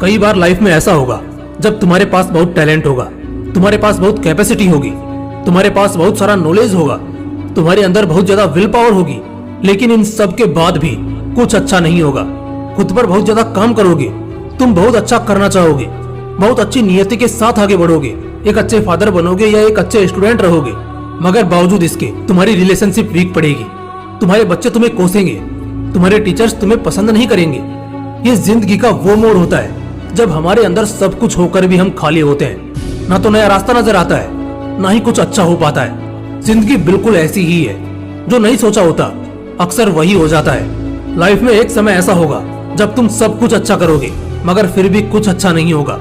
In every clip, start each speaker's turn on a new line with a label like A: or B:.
A: कई बार लाइफ में ऐसा होगा जब तुम्हारे पास बहुत टैलेंट होगा, तुम्हारे पास बहुत कैपेसिटी होगी, तुम्हारे पास बहुत सारा नॉलेज होगा, तुम्हारे अंदर बहुत ज्यादा विल पावर होगी, लेकिन इन सब के बाद भी कुछ अच्छा नहीं होगा। खुद पर बहुत ज्यादा काम करोगे, तुम बहुत अच्छा करना चाहोगे, बहुत अच्छी नियति के साथ आगे बढ़ोगे, एक अच्छे फादर बनोगे या एक अच्छे स्टूडेंट रहोगे, मगर बावजूद इसके तुम्हारी रिलेशनशिप वीक पड़ेगी, तुम्हारे बच्चे तुम्हें कोसेंगे, तुम्हारे टीचर्स तुम्हें पसंद नहीं करेंगे। ये जिंदगी का वो मोड़ होता है जब हमारे अंदर सब कुछ होकर भी हम खाली होते हैं। ना तो नया रास्ता नजर आता है, ना ही कुछ अच्छा हो पाता है। जिंदगी बिल्कुल ऐसी ही है, जो नहीं सोचा होता अक्सर वही हो जाता है। लाइफ में एक समय ऐसा होगा जब तुम सब कुछ अच्छा करोगे, मगर फिर भी कुछ अच्छा नहीं होगा।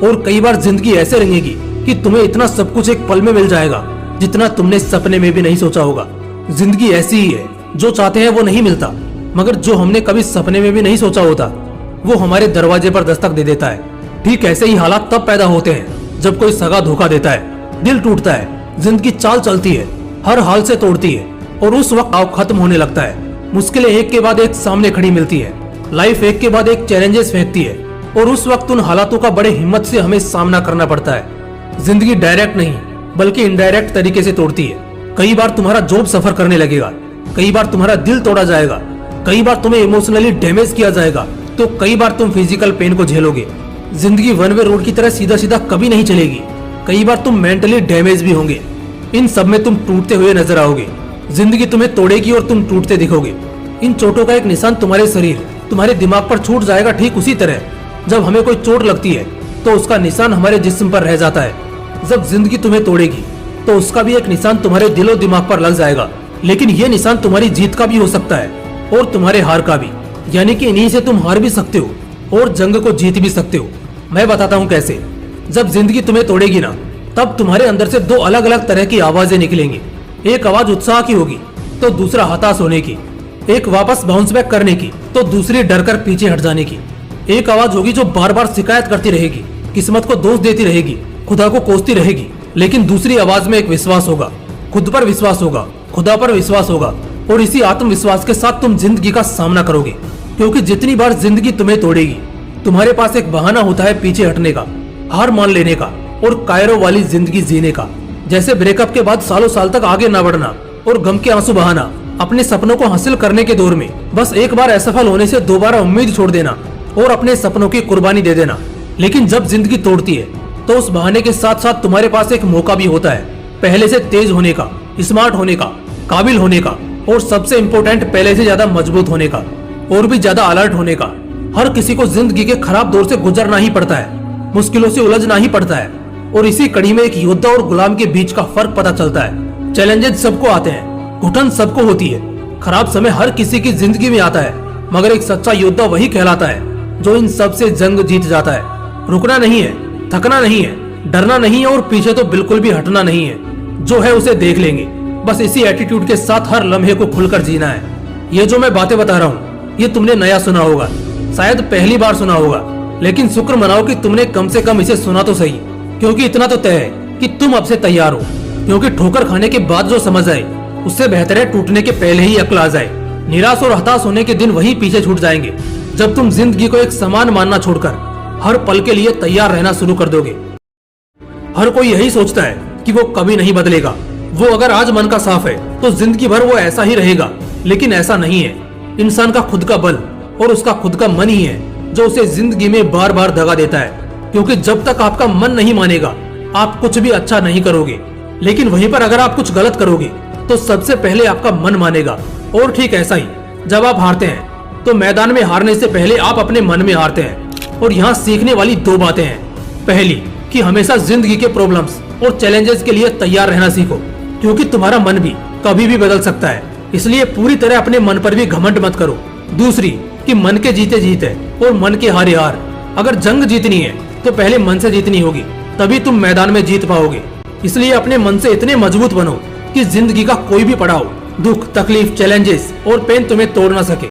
A: और कई बार जिंदगी ऐसे रहेगी कि तुम्हें इतना सब कुछ एक पल में मिल जाएगा जितना तुमने सपने में भी नहीं सोचा होगा। जिंदगी ऐसी ही है, जो चाहते हैं वो नहीं मिलता, मगर जो हमने कभी सपने में भी नहीं सोचा होता वो हमारे दरवाजे पर दस्तक दे देता है। ठीक ऐसे ही हालात तब पैदा होते हैं जब कोई सगा धोखा देता है, दिल टूटता है, जिंदगी चाल चलती है, हर हाल से तोड़ती है, और उस वक्त आओ खत्म होने लगता है। मुश्किलें एक के बाद एक सामने खड़ी मिलती है, लाइफ एक के बाद एक चैलेंजेस फेंकती है, और उस वक्त उन हालातों का बड़े हिम्मत से हमें सामना करना पड़ता है। जिंदगी डायरेक्ट नहीं बल्कि इनडायरेक्ट तरीके से तोड़ती है। कई बार तुम्हारा जॉब सफर करने लगेगा, कई बार तुम्हारा दिल तोड़ा जाएगा, कई बार तुम्हें इमोशनली डैमेज किया जाएगा, तो कई बार तुम फिजिकल पेन को झेलोगे। जिंदगी वन वे रोड की तरह सीधा सीधा कभी नहीं चलेगी। कई बार तुम मेंटली डैमेज भी होंगे। इन सब में तुम टूटते हुए नजर आओगे। जिंदगी तुम्हें तोड़ेगी और तुम टूटते दिखोगे। इन चोटों का एक निशान तुम्हारे शरीर, तुम्हारे दिमाग पर छूट जाएगा। ठीक उसी तरह जब हमें कोई चोट लगती है तो उसका निशान हमारे जिस्म पर रह जाता है। जब जिंदगी तुम्हें तोड़ेगी तो उसका भी एक निशान तुम्हारे दिलो दिमाग पर लग जाएगा। लेकिन ये निशान तुम्हारी जीत का भी हो सकता है और तुम्हारे हार का भी, यानी कि इन्हीं से तुम हार भी सकते हो और जंग को जीत भी सकते हो। मैं बताता हूँ कैसे। जब जिंदगी तुम्हें तोड़ेगी ना, तब तुम्हारे अंदर से दो अलग अलग तरह की आवाजें निकलेंगी। एक आवाज उत्साह की होगी तो दूसरा हताश होने की। एक वापस बाउंस बैक करने की तो दूसरी डर कर पीछे हट जाने की। एक आवाज होगी जो बार बार शिकायत करती रहेगी, किस्मत को दोष देती रहेगी, खुदा को कोसती रहेगी। लेकिन दूसरी आवाज में एक विश्वास होगा, खुद पर विश्वास होगा, खुदा पर विश्वास होगा, और इसी आत्मविश्वास के साथ तुम जिंदगी का सामना करोगे। क्योंकि जितनी बार जिंदगी तुम्हें तोड़ेगी, तुम्हारे पास एक बहाना होता है पीछे हटने का, हार मान लेने का और कायरो वाली जिंदगी जीने का। जैसे ब्रेकअप के बाद सालों साल तक आगे न बढ़ना और गम के आंसू बहाना, अपने सपनों को हासिल करने के दौर में बस एक बार असफल होने से दोबारा उम्मीद छोड़ देना और अपने सपनों की कुर्बानी दे देना। लेकिन जब जिंदगी तोड़ती है तो उस बहाने के साथ साथ तुम्हारे पास एक मौका भी होता है पहले से तेज होने का, स्मार्ट होने का, काबिल होने का, और सबसे इम्पोर्टेंट पहले से ज्यादा मजबूत होने का और भी ज्यादा अलर्ट होने का। हर किसी को जिंदगी के खराब दौर से गुजरना ही पड़ता है, मुश्किलों से उलझना ही पड़ता है, और इसी कड़ी में एक योद्धा और गुलाम के बीच का फर्क पता चलता है। चैलेंजेस सबको आते हैं, घुटन सबको होती है, खराब समय हर किसी की जिंदगी में आता है, मगर एक सच्चा योद्धा वही कहलाता है जो इन सब से जंग जीत जाता है। रुकना नहीं है, थकना नहीं है, डरना नहीं है, और पीछे तो बिल्कुल भी हटना नहीं है। जो है उसे देख लेंगे, बस इसी एटीट्यूड के साथ हर लम्हे को खुलकर जीना है। ये जो मैं बातें बता रहा हूँ ये तुमने नया सुना होगा, शायद पहली बार सुना होगा, लेकिन शुक्र मनाओ कि तुमने कम से कम इसे सुना तो सही। क्योंकि इतना तो तय है कि तुम अब से तैयार हो। क्योंकि ठोकर खाने के बाद जो समझ आए उससे बेहतर है टूटने के पहले ही अक्ल आ जाए। निराश और हताश होने के दिन वही पीछे छूट जाएंगे जब तुम जिंदगी को एक समान मानना छोड़कर हर पल के लिए तैयार रहना शुरू कर दोगे। हर कोई यही सोचता है कि वो कभी नहीं बदलेगा, वो अगर आज मन का साफ है तो जिंदगी भर वो ऐसा ही रहेगा, लेकिन ऐसा नहीं है। इंसान का खुद का बल और उसका खुद का मन ही है जो उसे जिंदगी में बार बार दगा देता है। क्योंकि जब तक आपका मन नहीं मानेगा आप कुछ भी अच्छा नहीं करोगे, लेकिन वहीं पर अगर आप कुछ गलत करोगे तो सबसे पहले आपका मन मानेगा। और ठीक ऐसा ही जब आप हारते हैं तो मैदान में हारने से पहले आप अपने मन में हारते हैं। और यहाँ सीखने वाली दो बातें हैं। पहली कि हमेशा जिंदगी के प्रॉब्लम्स और चैलेंजेस के लिए तैयार रहना सीखो, क्योंकि तुम्हारा मन भी कभी भी बदल सकता है, इसलिए पूरी तरह अपने मन पर भी घमंड मत करो। दूसरी कि मन के जीते जीत है और मन के हारे हार। अगर जंग जीतनी है तो पहले मन से जीतनी होगी, तभी तुम मैदान में जीत पाओगे। इसलिए अपने मन से इतने मजबूत बनो कि जिंदगी का कोई भी पड़ाव, दुख, तकलीफ, चैलेंजेस और पेन तुम्हें तोड़ ना सके।